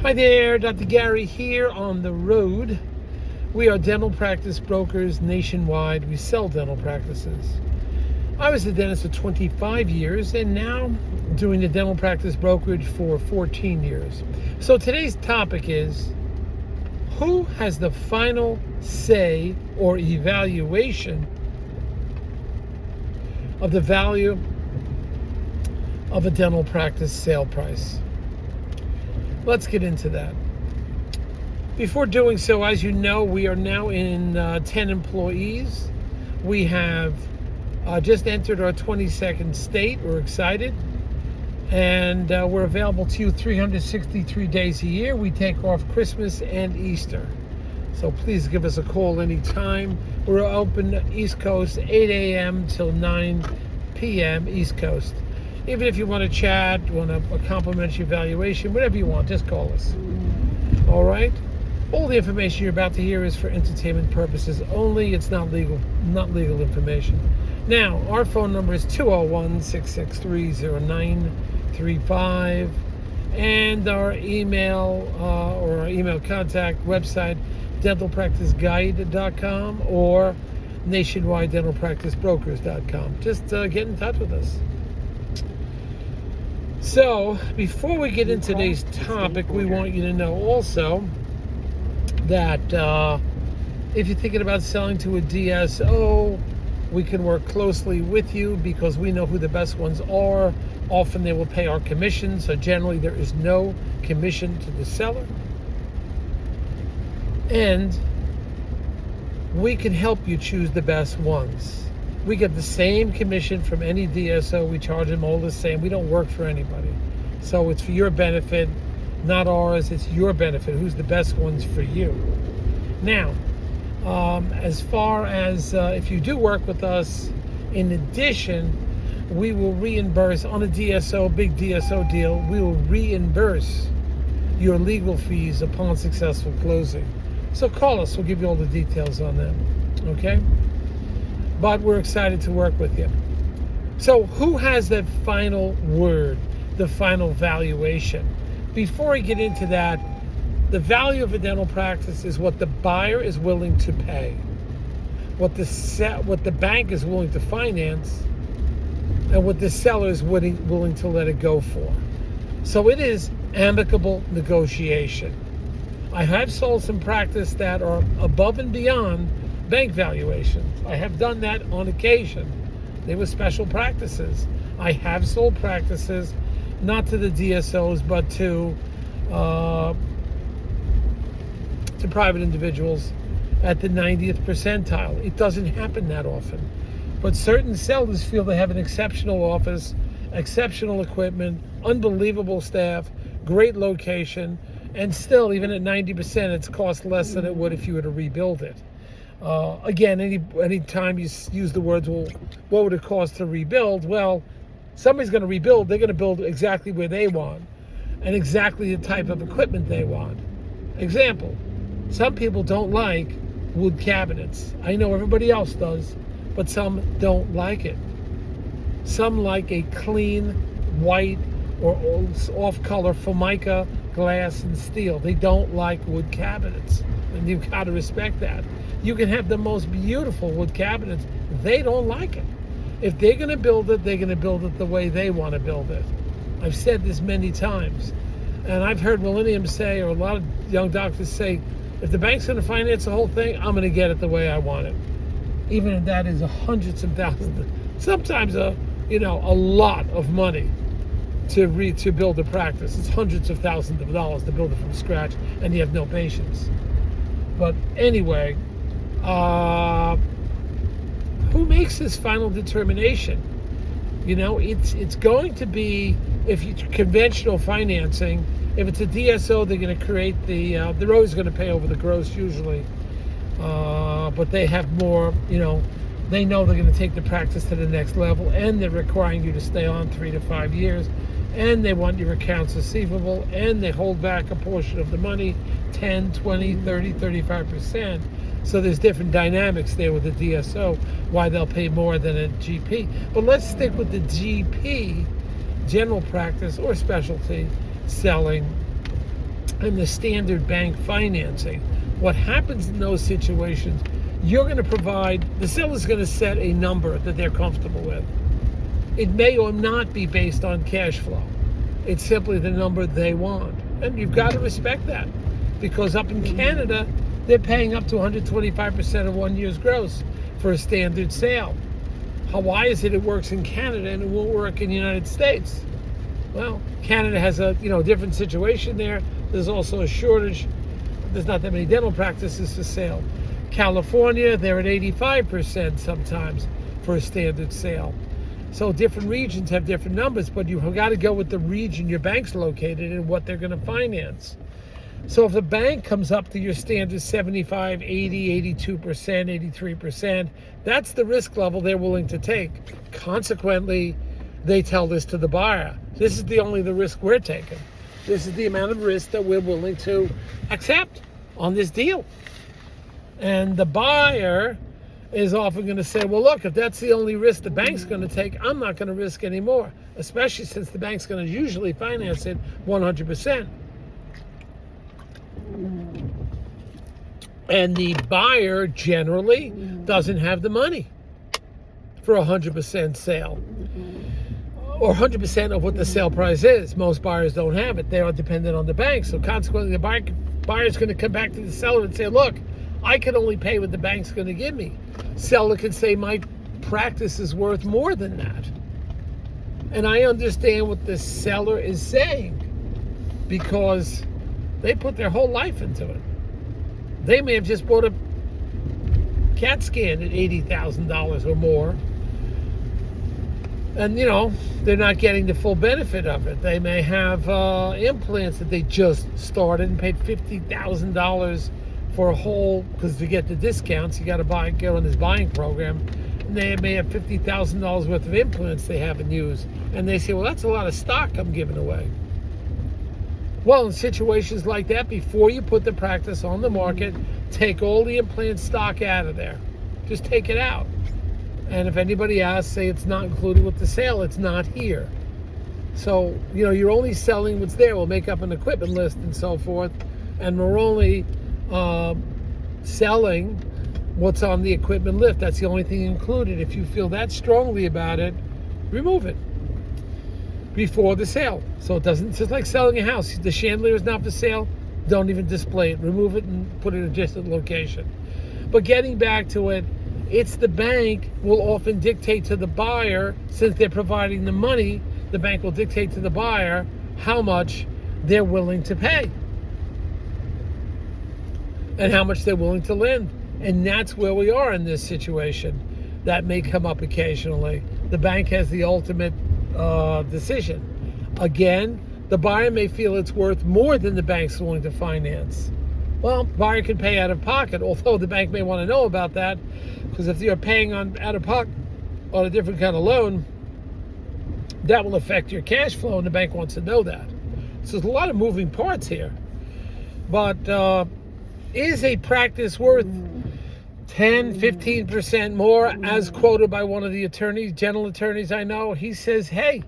Hi there, Dr. Gary here on the road. We are dental practice brokers nationwide. We sell dental practices. I was a dentist for 25 years and now doing the dental practice brokerage for 14 years. So today's topic is, who has the final say or evaluation of the value of a dental practice sale price? Let's get into that. Before doing so, as you know, we are now in 10 employees. We have just entered our 22nd state. We're excited. And we're available to you 363 days a year. We take off Christmas and Easter. So please give us a call anytime. We're open East Coast, 8 a.m. till 9 p.m. East Coast. Even if you want to chat, want a complimentary evaluation, whatever you want, just call us. All right? All the information you're about to hear is for entertainment purposes only. It's not legal information. Now, our phone number is 201-663-0935. And our email or our email contact website, dentalpracticeguide.com or nationwidedentalpracticebrokers.com. Just get in touch with us. So, before we get into today's topic, we want you to know also that if you're thinking about selling to a DSO, we can work closely with you because we know who the best ones are. Often they will pay our commission, so generally there is no commission to the seller. And we can help you choose the best ones. We get the same commission from any DSO. We charge them all the same. We don't work for anybody. So it's for your benefit, not ours. It's your benefit. Who's the best ones for you? Now, as far as if you do work with us, in addition, we will reimburse on a DSO, big DSO deal, we will reimburse your legal fees upon successful closing. So call us. We'll give you all the details on that. Okay? But we're excited to work with you. So who has that final word, the final valuation? Before I get into that, the value of a dental practice is what the buyer is willing to pay, what the bank is willing to finance, and what the seller is willing to let it go for. So it is amicable negotiation. I have sold some practice that are above and beyond bank valuations. I have done that on occasion. They were special practices. I have sold practices, not to the DSOs, but to private individuals at the 90th percentile. It doesn't happen that often. But certain sellers feel they have an exceptional office, exceptional equipment, unbelievable staff, great location, and still, even at 90%, it's cost less than it would if you were to rebuild it. Again, any time you use the words, well, what would it cost to rebuild? Well, somebody's going to rebuild. They're going to build exactly where they want and exactly the type of equipment they want. Example, some people don't like wood cabinets. I know everybody else does, but some don't like it. Some like a clean, white, or off-color Formica glass and steel. They don't like wood cabinets, and you've got to respect that. You can have the most beautiful wood cabinets. They don't like it. If they're going to build it, they're going to build it the way they want to build it. I've said this many times. And I've heard millennials say, or a lot of young doctors say, if the bank's going to finance the whole thing, I'm going to get it the way I want it. Even if that is hundreds of thousands, sometimes a lot of money to build a practice. It's hundreds of thousands of dollars to build it from scratch, and you have no patience. But anyway, who makes this final determination? It's going to be, if you conventional financing, if it's a DSO, they're going to create they're always going to pay over the gross usually, but they have more, they know they're going to take the practice to the next level, and they're requiring you to stay on 3 to 5 years, and they want your accounts receivable, and they hold back a portion of the money, 10, 20, 30, 35%. So there's different dynamics there with the DSO, why they'll pay more than a GP. But let's stick with the GP, general practice or specialty selling and the standard bank financing. What happens in those situations, you're going to provide, the seller's going to set a number that they're comfortable with. It may or not be based on cash flow. It's simply the number they want. And you've got to respect that, because up in Canada, they're paying up to 125% of 1 year's gross for a standard sale. Why is it works in Canada and it won't work in the United States? Well, Canada has a different situation there. There's also a shortage. There's not that many dental practices for sale. California, they're at 85% sometimes for a standard sale. So different regions have different numbers, but you've got to go with the region your bank's located and what they're going to finance. So if the bank comes up to your standard 75, 80, 82%, 83%, that's the risk level they're willing to take. Consequently, they tell this to the buyer. This is the risk we're taking. This is the amount of risk that we're willing to accept on this deal. And the buyer is often going to say, well, look, if that's the only risk the bank's going to take, I'm not going to risk anymore, especially since the bank's going to usually finance it 100%. And the buyer generally doesn't have the money for a 100% sale or 100% of what the sale price is. Most buyers don't have it. They are dependent on the bank. So consequently, the buyer's going to come back to the seller and say, look, I can only pay what the bank's going to give me. Seller can say, my practice is worth more than that. And I understand what the seller is saying, because they put their whole life into it. They may have just bought a CAT scan at $80,000 or more. And, they're not getting the full benefit of it. They may have implants that they just started and paid $50,000 for a whole, because to get the discounts, you got to go on this buying program. And they may have $50,000 worth of implants they haven't used. And they say, well, that's a lot of stock I'm giving away. Well, in situations like that, before you put the practice on the market, take all the implant stock out of there. Just take it out. And if anybody asks, say it's not included with the sale, it's not here. So, you're only selling what's there. We'll make up an equipment list and so forth. And we're only selling what's on the equipment list. That's the only thing included. If you feel that strongly about it, remove it before the sale. So it doesn't, it's just like selling a house. The chandelier is not for sale, don't even display it. Remove it and put it in a distant location. But getting back to it, it's the bank will often dictate to the buyer, since they're providing the money, the bank will dictate to the buyer how much they're willing to pay and how much they're willing to lend. And that's where we are in this situation. That may come up occasionally. The bank has the ultimate decision. Again, the buyer may feel it's worth more than the bank's willing to finance. Well, buyer can pay out of pocket, although the bank may want to know about that, because if you're paying out of pocket on a different kind of loan, that will affect your cash flow, and the bank wants to know that. So there's a lot of moving parts here. But is a practice worth 10, 15% more, as quoted by one of the attorneys, general attorneys I know? He says, hey,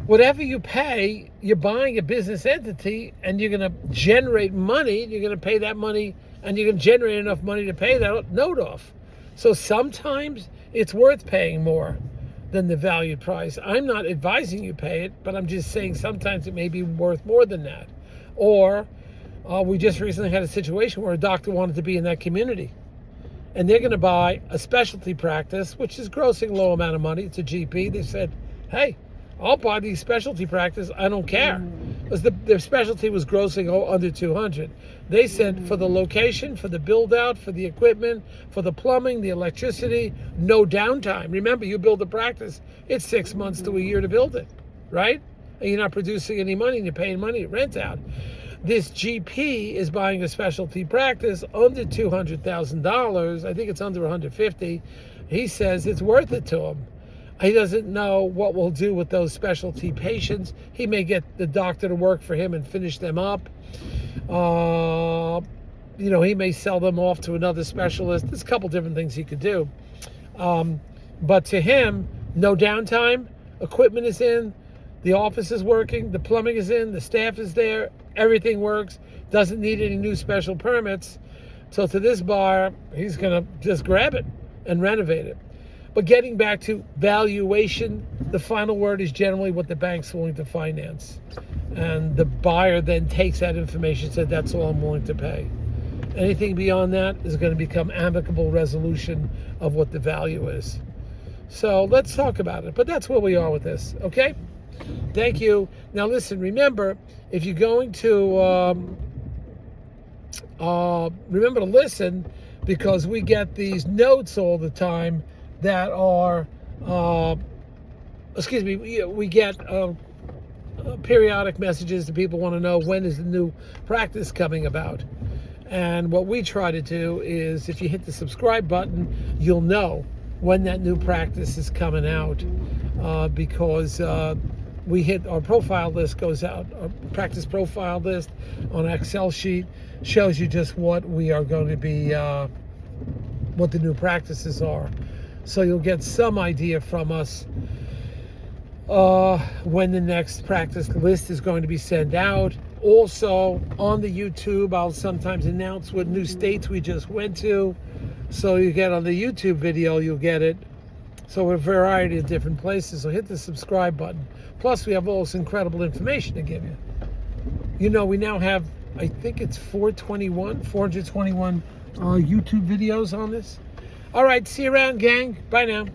whatever you pay, you're buying a business entity, and you're going to generate money. You're going to pay that money, and you're going to generate enough money to pay that note off. So sometimes it's worth paying more than the valued price. I'm not advising you pay it, but I'm just saying sometimes it may be worth more than that. Or we just recently had a situation where a doctor wanted to be in that community, and they're going to buy a specialty practice, which is grossing low amount of money. It's a GP. They said, hey, I'll buy these specialty practice. I don't care. Because their specialty was grossing under 200. They said for the location, for the build out, for the equipment, for the plumbing, the electricity, no downtime. Remember, you build a practice, it's 6 months to a year to build it, right? And you're not producing any money and you're paying money to rent out. This GP is buying a specialty practice under $200,000. I think it's under $150,000. He says it's worth it to him. He doesn't know what we'll do with those specialty patients. He may get the doctor to work for him and finish them up. He may sell them off to another specialist. There's a couple different things he could do. But to him, no downtime, equipment is in, The office is working, the plumbing is in, the staff is there, everything works, doesn't need any new special permits. So to this buyer, he's going to just grab it and renovate it. But getting back to valuation, the final word is generally what the bank's willing to finance. And the buyer then takes that information and said, that's all I'm willing to pay. Anything beyond that is going to become amicable resolution of what the value is. So let's talk about it. But that's where we are with this, okay? Thank you. Now listen, remember, if you're going to, remember to listen, because we get these notes all the time that are, we get periodic messages that people want to know when is the new practice coming about. And what we try to do is, if you hit the subscribe button, you'll know when that new practice is coming out, because we hit our profile list goes out, our practice profile list on an Excel sheet shows you just what we are going to be, what the new practices are. So you'll get some idea from us when the next practice list is going to be sent out. Also on the YouTube, I'll sometimes announce what new states we just went to. So you get on the YouTube video, you'll get it. So a variety of different places. So hit the subscribe button. Plus we have all this incredible information to give you. You know, we now have, I think it's 421 YouTube videos on this. All right, see you around, gang. Bye now.